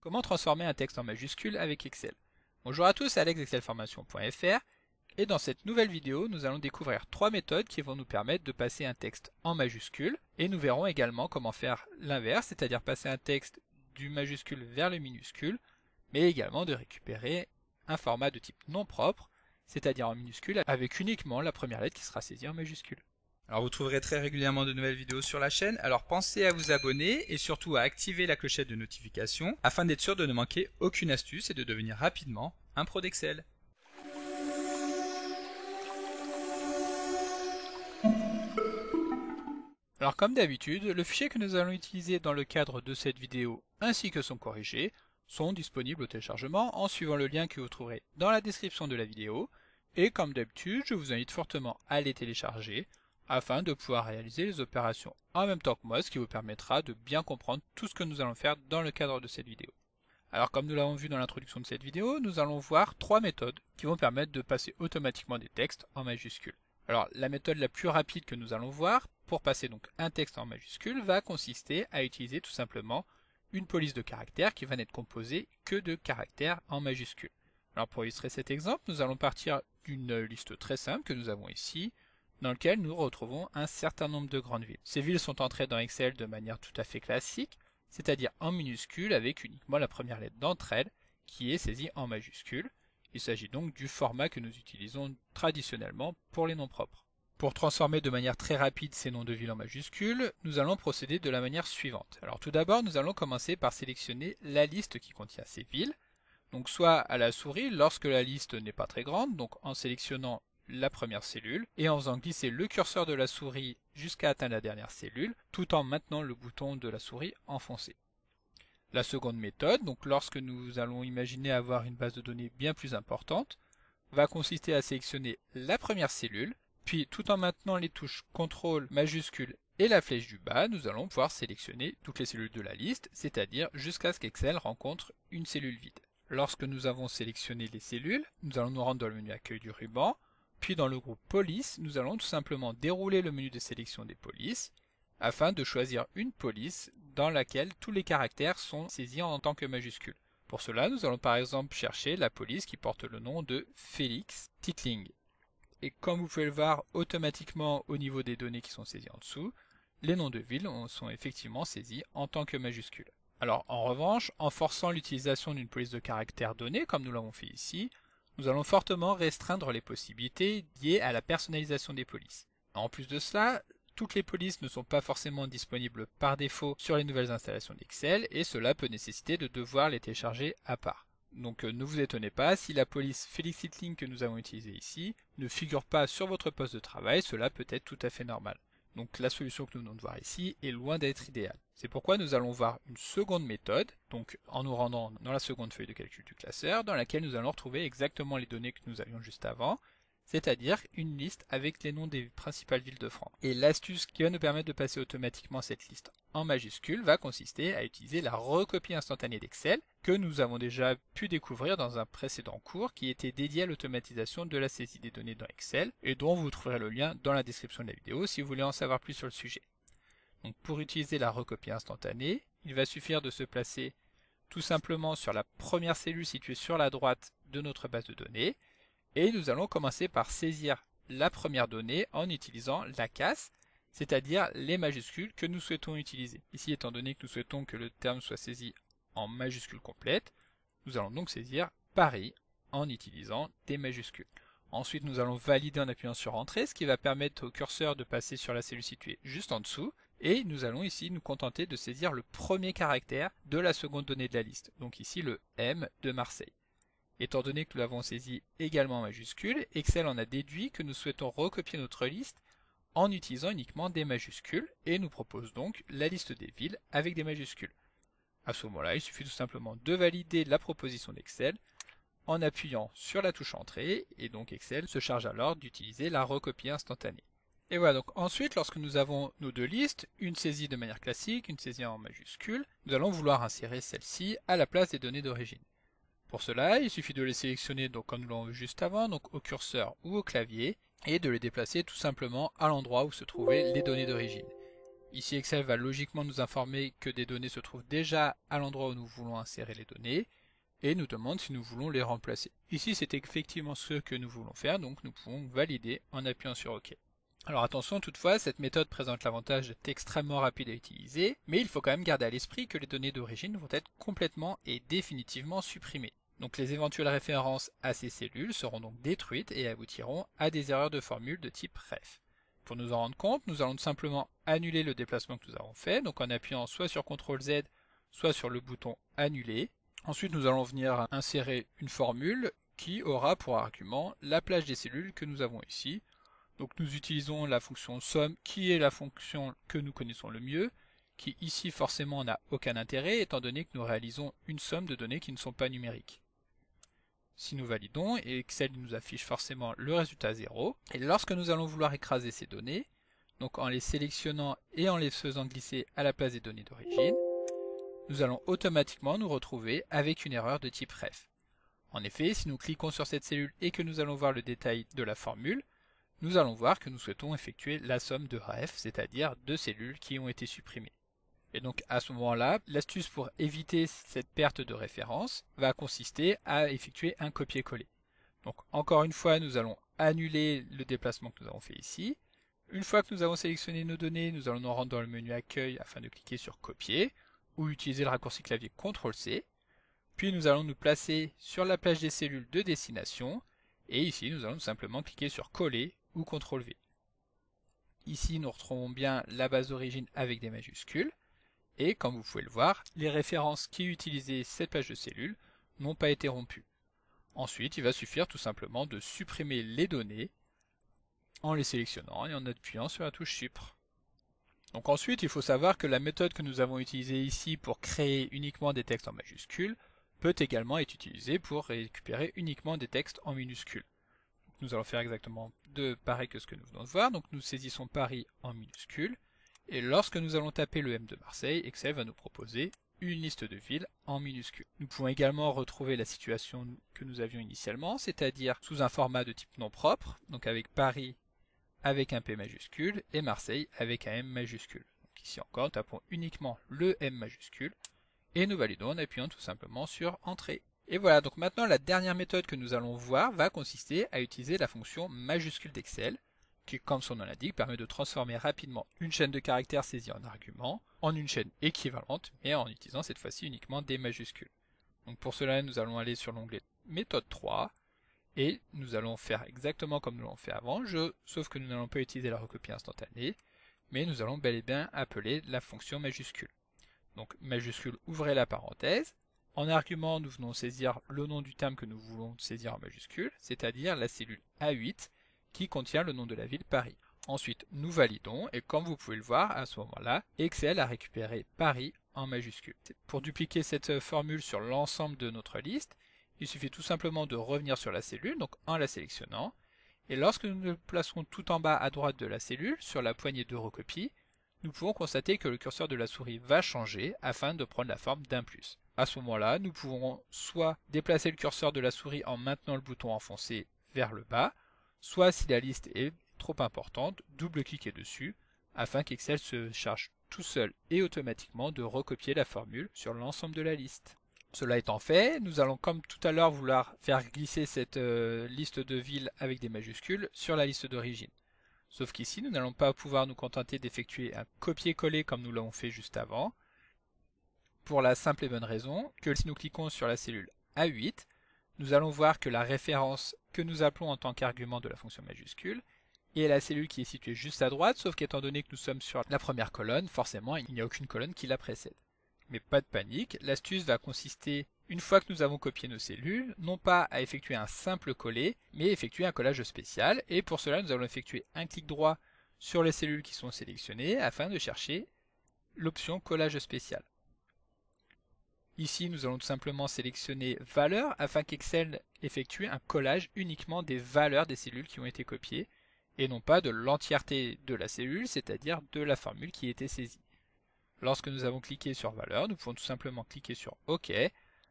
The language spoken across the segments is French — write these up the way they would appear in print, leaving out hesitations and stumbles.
Comment transformer un texte en majuscule avec Excel? Bonjour à tous, c'est Alex d'excelformation.fr et dans cette nouvelle vidéo, nous allons découvrir 3 méthodes qui vont nous permettre de passer un texte en majuscule et nous verrons également comment faire l'inverse, c'est-à-dire passer un texte du majuscule vers le minuscule, mais également de récupérer un format de type non propre, c'est-à-dire en minuscule avec uniquement la première lettre qui sera saisie en majuscule. Alors vous trouverez très régulièrement de nouvelles vidéos sur la chaîne, alors pensez à vous abonner et surtout à activer la clochette de notification afin d'être sûr de ne manquer aucune astuce et de devenir rapidement un pro d'Excel. Alors comme d'habitude, le fichier que nous allons utiliser dans le cadre de cette vidéo ainsi que son corrigé sont disponibles au téléchargement en suivant le lien que vous trouverez dans la description de la vidéo et comme d'habitude, je vous invite fortement à les télécharger afin de pouvoir réaliser les opérations en même temps que moi, ce qui vous permettra de bien comprendre tout ce que nous allons faire dans le cadre de cette vidéo. Alors comme nous l'avons vu dans l'introduction de cette vidéo, nous allons voir 3 méthodes qui vont permettre de passer automatiquement des textes en majuscules. Alors la méthode la plus rapide que nous allons voir pour passer donc un texte en majuscule va consister à utiliser tout simplement une police de caractères qui va n'être composée que de caractères en majuscules. Alors pour illustrer cet exemple, nous allons partir d'une liste très simple que nous avons ici, dans lequel nous retrouvons un certain nombre de grandes villes. Ces villes sont entrées dans Excel de manière tout à fait classique, c'est-à-dire en minuscule avec uniquement la première lettre d'entre elles qui est saisie en majuscule. Il s'agit donc du format que nous utilisons traditionnellement pour les noms propres. Pour transformer de manière très rapide ces noms de villes en majuscules, nous allons procéder de la manière suivante. Alors tout d'abord, nous allons commencer par sélectionner la liste qui contient ces villes. Donc soit à la souris lorsque la liste n'est pas très grande, donc en sélectionnant la première cellule et en faisant glisser le curseur de la souris jusqu'à atteindre la dernière cellule, tout en maintenant le bouton de la souris enfoncé. La seconde méthode, donc lorsque nous allons imaginer avoir une base de données bien plus importante, va consister à sélectionner la première cellule, puis tout en maintenant les touches CTRL majuscule et la flèche du bas, nous allons pouvoir sélectionner toutes les cellules de la liste, c'est-à-dire jusqu'à ce qu'Excel rencontre une cellule vide. Lorsque nous avons sélectionné les cellules, nous allons nous rendre dans le menu accueil du ruban, puis dans le groupe police, nous allons tout simplement dérouler le menu de sélection des polices, afin de choisir une police dans laquelle tous les caractères sont saisis en tant que majuscules. Pour cela, nous allons par exemple chercher la police qui porte le nom de Félix Titling. Et comme vous pouvez le voir automatiquement au niveau des données qui sont saisies en dessous, les noms de villes sont effectivement saisis en tant que majuscules. Alors en revanche, en forçant l'utilisation d'une police de caractères donnée, comme nous l'avons fait ici, nous allons fortement restreindre les possibilités liées à la personnalisation des polices. En plus de cela, toutes les polices ne sont pas forcément disponibles par défaut sur les nouvelles installations d'Excel et cela peut nécessiter de devoir les télécharger à part. Donc ne vous étonnez pas, si la police Félix Titling que nous avons utilisée ici ne figure pas sur votre poste de travail, cela peut être tout à fait normal. Donc la solution que nous venons de voir ici est loin d'être idéale. C'est pourquoi nous allons voir une seconde méthode, donc en nous rendant dans la seconde feuille de calcul du classeur, dans laquelle nous allons retrouver exactement les données que nous avions juste avant, c'est-à-dire une liste avec les noms des principales villes de France. Et l'astuce qui va nous permettre de passer automatiquement cette liste en majuscule va consister à utiliser la recopie instantanée d'Excel que nous avons déjà pu découvrir dans un précédent cours qui était dédié à l'automatisation de la saisie des données dans Excel et dont vous trouverez le lien dans la description de la vidéo si vous voulez en savoir plus sur le sujet. Donc pour utiliser la recopie instantanée, il va suffire de se placer tout simplement sur la première cellule située sur la droite de notre base de données et nous allons commencer par saisir la première donnée en utilisant la casse, c'est-à-dire les majuscules que nous souhaitons utiliser. Ici, étant donné que nous souhaitons que le terme soit saisi en majuscules complètes, nous allons donc saisir Paris en utilisant des majuscules. Ensuite, nous allons valider en appuyant sur Entrée, ce qui va permettre au curseur de passer sur la cellule située juste en dessous, et nous allons ici nous contenter de saisir le premier caractère de la seconde donnée de la liste, donc ici le M de Marseille. Étant donné que nous l'avons saisi également en majuscules, Excel en a déduit que nous souhaitons recopier notre liste en utilisant uniquement des majuscules et nous propose donc la liste des villes avec des majuscules. À ce moment-là, il suffit tout simplement de valider la proposition d'Excel en appuyant sur la touche Entrée et donc Excel se charge alors d'utiliser la recopie instantanée. Et voilà, donc ensuite, lorsque nous avons nos deux listes, une saisie de manière classique, une saisie en majuscules, nous allons vouloir insérer celle-ci à la place des données d'origine. Pour cela, il suffit de les sélectionner donc comme nous l'avons vu juste avant, donc au curseur ou au clavier, et de les déplacer tout simplement à l'endroit où se trouvaient les données d'origine. Ici Excel va logiquement nous informer que des données se trouvent déjà à l'endroit où nous voulons insérer les données et nous demande si nous voulons les remplacer. Ici c'est effectivement ce que nous voulons faire, donc nous pouvons valider en appuyant sur OK. Alors attention toutefois, cette méthode présente l'avantage d'être extrêmement rapide à utiliser, mais il faut quand même garder à l'esprit que les données d'origine vont être complètement et définitivement supprimées. Donc les éventuelles références à ces cellules seront donc détruites et aboutiront à des erreurs de formule de type ref. Pour nous en rendre compte, nous allons tout simplement annuler le déplacement que nous avons fait, donc en appuyant soit sur CTRL Z, soit sur le bouton annuler. Ensuite nous allons venir insérer une formule qui aura pour argument la plage des cellules que nous avons ici. Donc nous utilisons la fonction somme qui est la fonction que nous connaissons le mieux, qui ici forcément n'a aucun intérêt étant donné que nous réalisons une somme de données qui ne sont pas numériques. Si nous validons, Excel nous affiche forcément le résultat 0, et lorsque nous allons vouloir écraser ces données, donc en les sélectionnant et en les faisant glisser à la place des données d'origine, nous allons automatiquement nous retrouver avec une erreur de type ref. En effet, si nous cliquons sur cette cellule et que nous allons voir le détail de la formule, nous allons voir que nous souhaitons effectuer la somme de ref, c'est-à-dire de cellules qui ont été supprimées. Et donc à ce moment-là, l'astuce pour éviter cette perte de référence va consister à effectuer un copier-coller. Donc encore une fois, nous allons annuler le déplacement que nous avons fait ici. Une fois que nous avons sélectionné nos données, nous allons nous rendre dans le menu accueil afin de cliquer sur copier ou utiliser le raccourci clavier CTRL-C. Puis nous allons nous placer sur la plage des cellules de destination et ici nous allons simplement cliquer sur coller ou CTRL-V. Ici nous retrouvons bien la base d'origine avec des majuscules et comme vous pouvez le voir, les références qui utilisaient cette plage de cellules n'ont pas été rompues. Ensuite, il va suffire tout simplement de supprimer les données en les sélectionnant et en appuyant sur la touche Suppr. Donc ensuite, il faut savoir que la méthode que nous avons utilisée ici pour créer uniquement des textes en majuscules peut également être utilisée pour récupérer uniquement des textes en minuscules. Donc nous allons faire exactement pareil que ce que nous venons de voir. Donc nous saisissons Paris en minuscules. Et lorsque nous allons taper le M de Marseille, Excel va nous proposer une liste de villes en minuscules. Nous pouvons également retrouver la situation que nous avions initialement, c'est-à-dire sous un format de type non propre, donc avec Paris avec un P majuscule et Marseille avec un M majuscule. Donc ici encore, nous tapons uniquement le M majuscule et nous validons en appuyant tout simplement sur Entrée. Et voilà, donc maintenant la dernière méthode que nous allons voir va consister à utiliser la fonction majuscule d'Excel, qui, comme son nom l'indique, permet de transformer rapidement une chaîne de caractères saisie en argument en une chaîne équivalente, mais en utilisant cette fois-ci uniquement des majuscules. Donc pour cela, nous allons aller sur l'onglet méthode 3, et nous allons faire exactement comme nous l'avons fait avant, sauf que nous n'allons pas utiliser la recopie instantanée, mais nous allons bel et bien appeler la fonction majuscule. Donc majuscule, ouvrez la parenthèse. En argument, nous venons saisir le nom du terme que nous voulons saisir en majuscule, c'est-à-dire la cellule A8, qui contient le nom de la ville Paris. Ensuite, nous validons et comme vous pouvez le voir, à ce moment-là, Excel a récupéré Paris en majuscule. Pour dupliquer cette formule sur l'ensemble de notre liste, il suffit tout simplement de revenir sur la cellule, donc en la sélectionnant, et lorsque nous le placerons tout en bas à droite de la cellule, sur la poignée de recopie, nous pouvons constater que le curseur de la souris va changer afin de prendre la forme d'un plus. À ce moment-là, nous pouvons soit déplacer le curseur de la souris en maintenant le bouton enfoncé vers le bas, soit si la liste est trop importante, double-cliquer dessus afin qu'Excel se charge tout seul et automatiquement de recopier la formule sur l'ensemble de la liste. Cela étant fait, nous allons comme tout à l'heure vouloir faire glisser cette liste de villes avec des majuscules sur la liste d'origine. Sauf qu'ici, nous n'allons pas pouvoir nous contenter d'effectuer un copier-coller comme nous l'avons fait juste avant, pour la simple et bonne raison que si nous cliquons sur la cellule A8, nous allons voir que la référence que nous appelons en tant qu'argument de la fonction majuscule est la cellule qui est située juste à droite, sauf qu'étant donné que nous sommes sur la première colonne, forcément il n'y a aucune colonne qui la précède. Mais pas de panique, l'astuce va consister, une fois que nous avons copié nos cellules, non pas à effectuer un simple coller, mais effectuer un collage spécial, et pour cela nous allons effectuer un clic droit sur les cellules qui sont sélectionnées afin de chercher l'option collage spécial. Ici, nous allons tout simplement sélectionner valeurs afin qu'Excel effectue un collage uniquement des valeurs des cellules qui ont été copiées et non pas de l'entièreté de la cellule, c'est-à-dire de la formule qui était saisie. Lorsque nous avons cliqué sur valeurs, nous pouvons tout simplement cliquer sur OK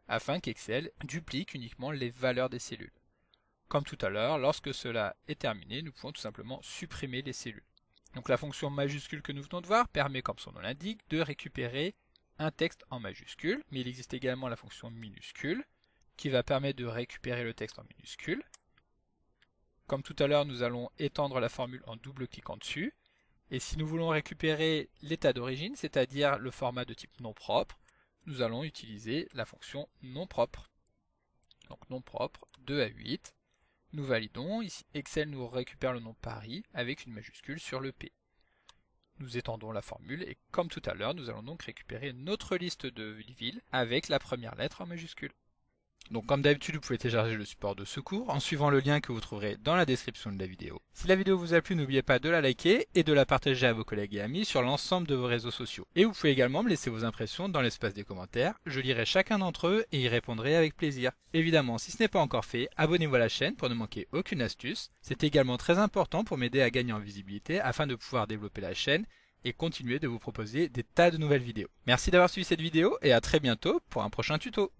afin qu'Excel duplique uniquement les valeurs des cellules. Comme tout à l'heure, lorsque cela est terminé, nous pouvons tout simplement supprimer les cellules. Donc la fonction majuscule que nous venons de voir permet, comme son nom l'indique, de récupérer un texte en majuscule, mais il existe également la fonction minuscule, qui va permettre de récupérer le texte en minuscule. Comme tout à l'heure, nous allons étendre la formule en double-cliquant dessus. Et si nous voulons récupérer l'état d'origine, c'est-à-dire le format de type non propre, nous allons utiliser la fonction non propre. Donc non propre, 2 à 8. Nous validons, ici Excel nous récupère le nom Paris avec une majuscule sur le P. Nous étendons la formule et comme tout à l'heure, nous allons donc récupérer notre liste de villes avec la première lettre en majuscule. Donc comme d'habitude, vous pouvez télécharger le support de secours en suivant le lien que vous trouverez dans la description de la vidéo. Si la vidéo vous a plu, n'oubliez pas de la liker et de la partager à vos collègues et amis sur l'ensemble de vos réseaux sociaux. Et vous pouvez également me laisser vos impressions dans l'espace des commentaires, je lirai chacun d'entre eux et y répondrai avec plaisir. Évidemment, si ce n'est pas encore fait, abonnez-vous à la chaîne pour ne manquer aucune astuce. C'est également très important pour m'aider à gagner en visibilité afin de pouvoir développer la chaîne et continuer de vous proposer des tas de nouvelles vidéos. Merci d'avoir suivi cette vidéo et à très bientôt pour un prochain tuto.